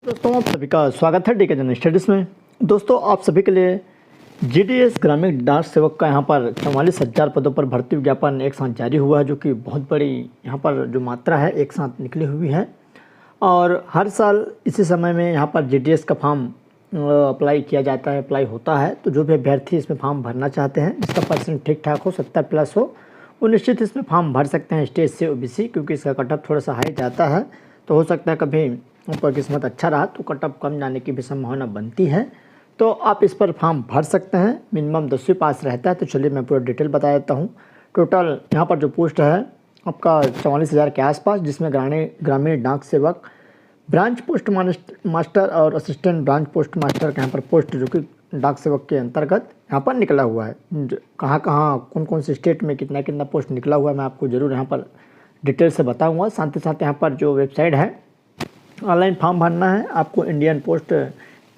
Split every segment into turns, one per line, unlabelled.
दोस्तों आप सभी का स्वागत है डीके जनरल स्टडीज़ में। दोस्तों आप सभी के लिए जीडीएस ग्रामीण डाक सेवक का यहाँ पर 44,000 पदों पर भर्ती विज्ञापन एक साथ जारी हुआ है, जो कि बहुत बड़ी यहाँ पर जो मात्रा है एक साथ निकली हुई है। और हर साल इसी समय में यहाँ पर जीडीएस का फॉर्म अप्लाई किया जाता है, अप्लाई होता है। तो जो भी अभ्यर्थी इसमें फॉर्म भरना चाहते हैं, जिसका परसेंट ठीक ठाक हो, 70+ हो, वो निश्चित इसमें फॉर्म भर सकते हैं स्टेट से ओबीसी, क्योंकि इसका कटअप थोड़ा सा हाई जाता है। तो हो सकता है कभी ऊपर किस्मत अच्छा रहा तो कटअप कम जाने की भी संभावना बनती है। तो आप इस पर फॉर्म भर सकते हैं। मिनिमम 10वीं पास रहता है। तो चलिए मैं पूरा डिटेल बता देता हूँ। टोटल यहाँ पर जो पोस्ट है आपका 44,000 के आसपास, जिसमें ग्रामीण डाक सेवक, ब्रांच पोस्ट मास्टर और असिस्टेंट ब्रांच पोस्ट मास्टर का यहाँ पर पोस्ट, जो कि डाक सेवक के अंतर्गत यहाँ पर निकला हुआ है। कहाँ कौन कौन से स्टेट में कितना कितना पोस्ट निकला हुआ है, मैं आपको ज़रूर यहाँ पर डिटेल से बताऊँगा। साथ ही साथ यहाँ पर जो वेबसाइट है, ऑनलाइन फॉर्म भरना है आपको। इंडियन पोस्ट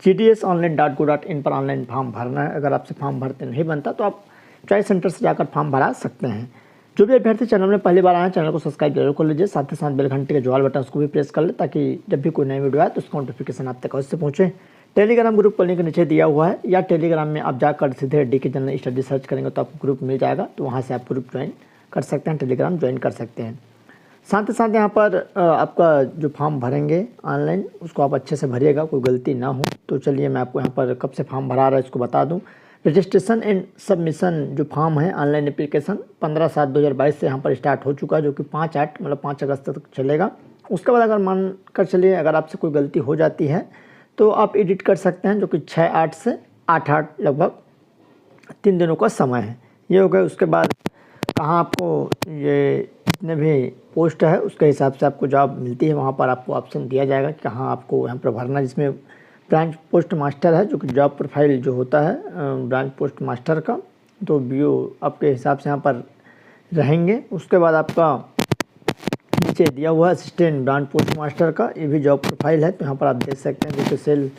gdsonline.go.in पर ऑनलाइन फॉर्म भरना है। अगर आपसे फॉर्म भरते नहीं बनता तो आप चॉइस सेंटर से जाकर फॉर्म भरा सकते हैं। जो भी अभ्यर्थी चैनल में पहली बार आए हैं, चैनल को सब्सक्राइब जरूर कर लीजिए। साथ ही साथ बेल घंटे के जो ऑल बटन उसको भी प्रेस कर ले, ताकि जब भी कोई नई वीडियो आए तो उसका नोटिफिकेशन आप तक अवश्य पहुँचे। टेलीग्राम ग्रुप का लिंक नीचे दिया हुआ है, या टेलीग्राम में आप जाकर सीधे डीके जनरल स्टडी सर्च करेंगे तो आपको ग्रुप मिल जाएगा। तो वहाँ से आप ग्रुप ज्वाइन कर सकते हैं, टेलीग्राम ज्वाइन कर सकते हैं। साथ ही साथ यहाँ पर आपका जो फॉर्म भरेंगे ऑनलाइन, उसको आप अच्छे से भरिएगा, कोई गलती ना हो। तो चलिए मैं आपको यहाँ पर कब से फॉर्म भरा रहा है इसको बता दूँ। रजिस्ट्रेशन एंड सबमिशन जो फॉर्म है ऑनलाइन एप्लीकेशन 15/7/2022 से यहाँ पर स्टार्ट हो चुका है, जो कि 5/8 मतलब 5 अगस्त तक चलेगा। उसके बाद अगर मान कर चलिए अगर आपसे कोई गलती हो जाती है तो आप एडिट कर सकते हैं, जो कि 6/8 से 8/8 लगभग 3 दिनों का समय है। ये हो गया। उसके बाद कहाँ आपको ये जितने भी पोस्ट है उसके हिसाब से आपको जॉब मिलती है, वहाँ पर आपको ऑप्शन दिया जाएगा कि कहाँ आपको यहाँ पर भरना। जिसमें ब्रांच पोस्ट मास्टर है, जो कि जॉब प्रोफाइल जो होता है ब्रांच पोस्ट मास्टर का, तो व्यू आपके हिसाब से यहाँ पर रहेंगे। उसके बाद आपका नीचे दिया हुआ है असिस्टेंट ब्रांच पोस्ट मास्टर का, ये भी जॉब प्रोफाइल है। तो यहाँ पर आप देख सकते हैं, जैसे सेल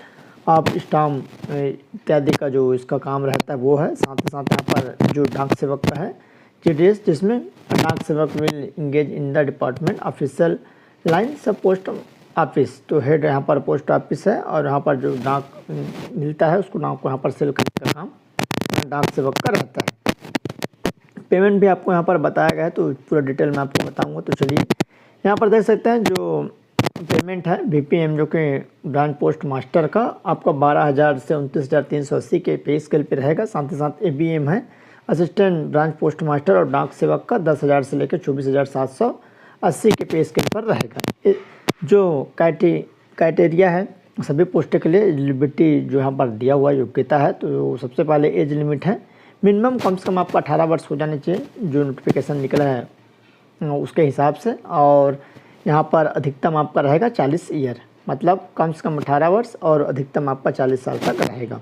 आप स्टाम्प इत्यादि का जो इसका काम रहता है वो है। साथ ही साथ यहाँ पर जो डाक सेवक का है जीडीएस, जिसमें डाक सेवक will engage in the department official line सब पोस्ट ऑफिस। तो हेड यहाँ पर पोस्ट ऑफिस है, और यहाँ पर जो डाक मिलता है उसको डाक को यहाँ पर सेल करने का काम डाक सेवक का रहता है। पेमेंट भी आपको यहाँ पर बताया गया है, तो पूरा डिटेल मैं आपको बताऊँगा। तो चलिए यहाँ पर देख सकते हैं जो पेमेंट है बीपीएम, जो कि ब्रांच पोस्ट मास्टर का आपका 12,000 से 29,380 के पे स्केल पे रहेगा। साथ ही साथ एबीएम है असिस्टेंट ब्रांच पोस्ट मास्टर और डाक सेवक का 10,000 से लेकर 24,780 के पे स्केल पर रहेगा। जो क्राइटेरिया है सभी पोस्टों के लिए एलिजिबिलिटी जो यहाँ पर दिया हुआ योग्यता है, तो सबसे पहले एज लिमिट है। मिनिमम कम से कम आपका 18 वर्ष हो जाने चाहिए, जो नोटिफिकेशन निकला है उसके हिसाब से। और यहाँ पर अधिकतम आपका रहेगा 40 ईयर, मतलब कम से कम 18 वर्ष और अधिकतम आपका 40 साल तक रहेगा।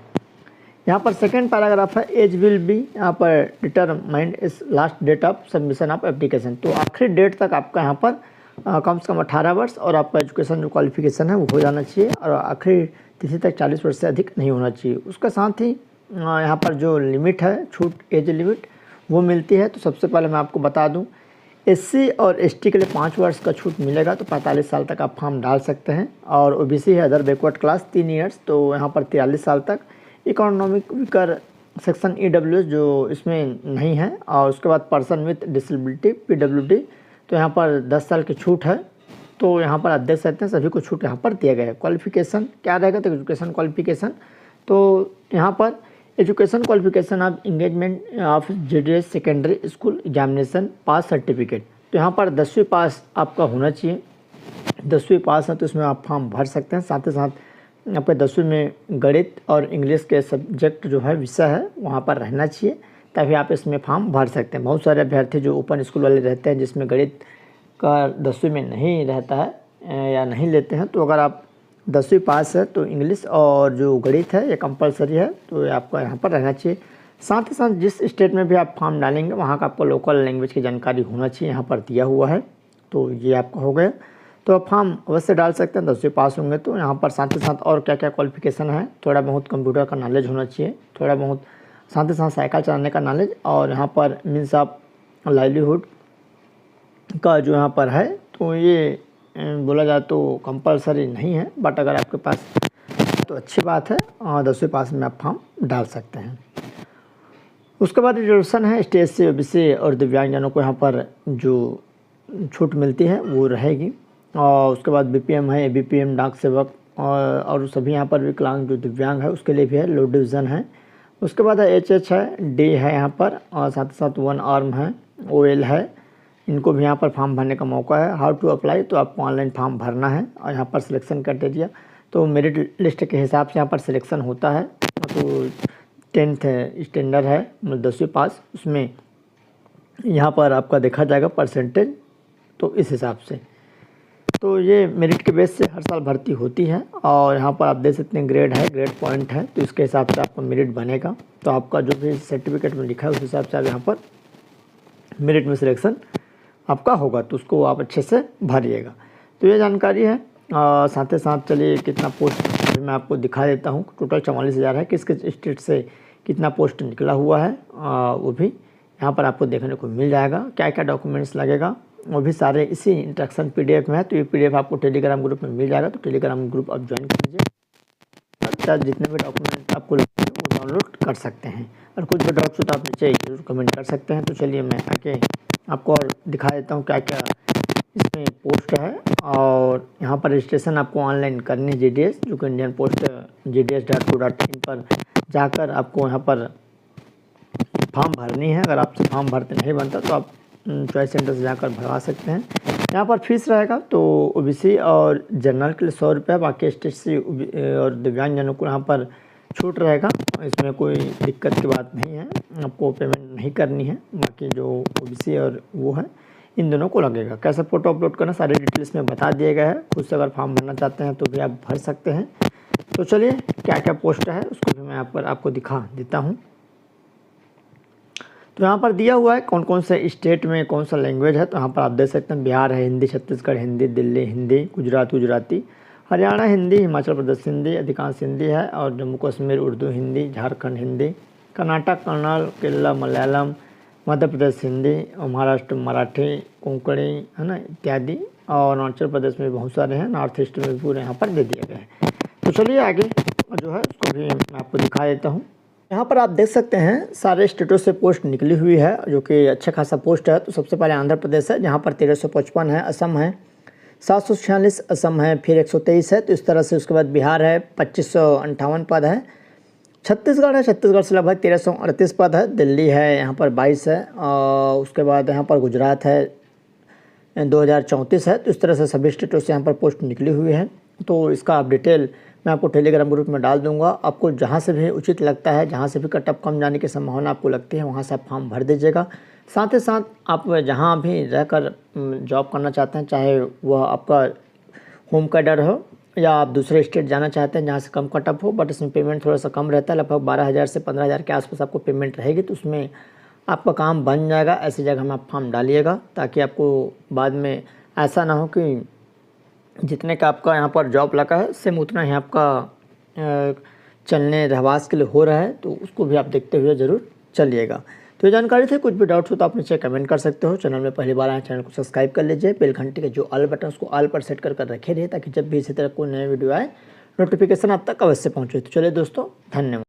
यहाँ पर सेकंड पैराग्राफ है, एज विल बी यहाँ पर determined is last date of submission of application. तो आखिरी डेट तक आपका यहाँ पर कम से कम 18 वर्ष और आपका एजुकेशन जो क्वालिफिकेशन है वो हो जाना चाहिए, और आखिरी तिथि तक 40 वर्ष से अधिक नहीं होना चाहिए। उसके साथ ही यहाँ पर जो लिमिट है, छूट एज लिमिट वो मिलती है। तो सबसे पहले मैं आपको बता दूँ, एससी और एसटी के लिए 5 वर्ष का छूट मिलेगा, तो 45 साल तक आप फॉर्म डाल सकते हैं। और ओबीसी है अदर बैकवर्ड क्लास 3 ईयर्स, तो यहाँ पर 43 साल तक। इकोनॉमिक वीकर सेक्शन ईडब्ल्यूएस जो इसमें नहीं है। और उसके बाद पर्सन विथ डिसेबिलिटी पीडब्ल्यूडी, तो यहाँ पर 10 साल की छूट है। तो यहाँ पर आप देख सकते हैं सभी को छूट यहाँ पर दिया गया है। क्वालिफिकेशन क्या रहेगा, तो एजुकेशन क्वालिफिकेशन, तो यहाँ पर education qualification of engagement of GDS secondary school examination pass certificate. तो यहाँ पर 10वीं पास आपका होना चाहिए। 10वीं पास है तो इसमें आप फॉर्म भर सकते हैं। साथ ही साथ आपके 10वीं में गणित और इंग्लिश के सब्जेक्ट जो है विषय है वहाँ पर रहना चाहिए, तभी आप इसमें फॉर्म भर सकते हैं। बहुत सारे अभ्यर्थी जो ओपन स्कूल वाले रहते हैं, जिसमें गणित का 10वीं में नहीं रहता है या नहीं लेते हैं, तो अगर आप 10वीं पास है तो इंग्लिश और जो गणित है ये कंपलसरी है, तो आपका यहाँ पर रहना चाहिए। साथ ही साथ जिस स्टेट में भी आप फॉर्म डालेंगे वहाँ का आपको लोकल लैंग्वेज की जानकारी होना चाहिए, यहाँ पर दिया हुआ है। तो ये आपका हो गया। तो आप फॉर्म अवश्य डाल सकते हैं 10वीं पास होंगे तो। यहाँ पर साथ ही साथ और क्या क्या क्वालिफिकेशन है, थोड़ा बहुत कंप्यूटर का नॉलेज होना चाहिए, थोड़ा बहुत साथ ही साथ साइकिल चलाने का नॉलेज, और यहाँ पर मीन्स ऑफ लाइवलीहुड का जो यहाँ पर है, तो ये बोला जाए तो कंपलसरी नहीं है, बट अगर आपके पास तो अच्छी बात है, और 10वीं पास में आप फॉर्म डाल सकते हैं। उसके बाद रिजर्वेशन है, स्टेट से ओबीसी और दिव्यांगजनों को यहाँ पर जो छूट मिलती है वो रहेगी। और उसके बाद बीपीएम है, एबीपीएम डाक सेवक और सभी यहाँ पर विकलांग जो दिव्यांग है उसके लिए भी है, लो डिवीज़न है। उसके बाद एचएच है, डी है यहाँ पर, और साथ ही साथ 1 आर्म है, ओएल है, इनको भी यहाँ पर फॉर्म भरने का मौका है। हाउ टू अप्लाई, तो आपको ऑनलाइन फॉर्म भरना है और यहाँ पर सिलेक्शन क्राइटेरिया तो मेरिट लिस्ट के हिसाब से यहाँ पर सिलेक्शन होता है। तो 10th स्टैंडर्ड है, मतलब 10वीं पास, उसमें यहाँ पर आपका देखा जाएगा परसेंटेज, तो इस हिसाब से तो ये मेरिट के बेस से हर साल भर्ती होती है। और यहाँ पर आप देख सकते हैं ग्रेड है, ग्रेड पॉइंट है, तो इसके हिसाब से आपका मेरिट बनेगा। तो आपका जो भी सर्टिफिकेट में लिखा है उस हिसाब से आप यहाँ पर मेरिट में सिलेक्शन आपका होगा, तो उसको आप अच्छे से भरिएगा। तो ये जानकारी है। साथ ही साथ चलिए कितना पोस्ट मैं आपको दिखा देता हूँ। टोटल 44,000 है, किस किस स्टेट से कितना पोस्ट निकला हुआ है वो भी यहाँ पर आपको देखने को मिल जाएगा। क्या क्या डॉक्यूमेंट्स लगेगा वो भी सारे इसी इंस्ट्रक्शन पीडीएफ में है। तो ये पीडीएफ आपको टेलीग्राम ग्रुप में मिल जाएगा, तो टेलीग्राम ग्रुप आप ज्वाइन कर लीजिए। अच्छा, जितने भी डॉक्यूमेंट आपको लगते हैं वो डाउनलोड कर सकते हैं, और कुछ भी डाउट्स हो तो आप नीचे जरूर कमेंट कर सकते हैं। तो चलिए मैं आके आपको और दिखा देता हूँ क्या क्या इसमें पोस्ट है। और यहाँ पर रजिस्ट्रेशन आपको ऑनलाइन करनी है, जीडीएस जो कि इंडियन पोस्ट gds.co.in पर जाकर आपको यहाँ पर फॉर्म भरनी है। अगर आपसे फॉर्म भरते नहीं बनता तो आप चॉइस सेंटर से जाकर भरवा सकते हैं। यहाँ पर फीस रहेगा तो ओबीसी और जनरल के लिए 100 रुपये, बाकी स्टेट से और दिव्यांगजनों को यहाँ पर छूट रहेगा। इसमें कोई दिक्कत की बात नहीं है, आपको पेमेंट नहीं करनी है। बाकी जो ओबीसी और वो है इन दोनों को लगेगा। कैसे फ़ोटो अपलोड करना सारी डिटेल्स में बता दिया गया है। खुद से अगर फॉर्म भरना चाहते हैं तो भी आप भर सकते हैं। तो चलिए क्या क्या पोस्ट है उसको भी मैं आपको दिखा देता हूँ। तो यहाँ पर दिया हुआ है कौन कौन से स्टेट में कौन सा लैंग्वेज है। तो यहाँ पर आप देख सकते हैं बिहार है हिंदी, छत्तीसगढ़ हिंदी, दिल्ली हिंदी, गुजराती, हरियाणा हिंदी, हिमाचल प्रदेश हिंदी, अधिकांश हिंदी है, और जम्मू कश्मीर उर्दू हिंदी, झारखंड हिंदी, कर्नाटक कन्नड़, केरला मलयालम, मध्य प्रदेश हिंदी, और महाराष्ट्र मराठी, कोंकणी है ना इत्यादि। और अरुणाचल प्रदेश में बहुत सारे हैं, नॉर्थ ईस्ट में भी पूरे यहाँ पर दे दिए गए हैं। तो चलिए आगे जो है उसको भी मैं आपको दिखा देता हूँ। यहाँ पर आप देख सकते हैं सारे स्टेटों से पोस्ट निकली हुई है, जो कि अच्छा खासा पोस्ट है। तो सबसे पहले आंध्र प्रदेश है जहाँ पर 1355 है, असम है 746, असम है फिर 123 है। तो इस तरह से उसके बाद बिहार है 2558 पद है, छत्तीसगढ़ है, छत्तीसगढ़ से लगभग 1338 पद है, दिल्ली है यहाँ पर 22 है, और उसके बाद यहाँ पर गुजरात है 2034 है। तो इस तरह से सभी स्टेटों से यहाँ पर पोस्ट निकली हुई है। तो इसका आप डिटेल मैं आपको टेलीग्राम ग्रुप में डाल दूंगा। आपको जहाँ से भी उचित लगता है, जहाँ से भी कट ऑफ कम जाने की संभावना आपको लगती है, वहाँ से आप फॉर्म भर दीजिएगा। साथ ही साथ आप जहाँ भी रहकर जॉब करना चाहते हैं, चाहे वह आपका होम कैडर हो या आप दूसरे स्टेट जाना चाहते हैं जहाँ से कम कट ऑफ हो, बट इसमें पेमेंट थोड़ा सा कम रहता है, लगभग 12,000 से 15,000 के आसपास आपको पेमेंट रहेगी। तो उसमें आपका काम बन जाएगा। ऐसी जगह में आप फॉर्म डालिएगा ताकि आपको बाद में ऐसा ना हो कि जितने का आपका यहाँ पर जॉब लगा है सेम उतना ही आपका चलने रहवास के लिए हो रहा है। तो उसको भी आप देखते हुए ज़रूर चलिएगा। तो ये जानकारी थी। कुछ भी डाउट्स हो तो आप नीचे कमेंट कर सकते हो। चैनल में पहली बार आए चैनल को सब्सक्राइब कर लीजिए। बेल घंटे के जो ऑल बटन उसको ऑल पर सेट कर रखे रहिए ताकि जब भी इसी तरह कोई नया वीडियो आए नोटिफिकेशन आप तक अवश्य पहुँचे। तो चलिए दोस्तों, धन्यवाद।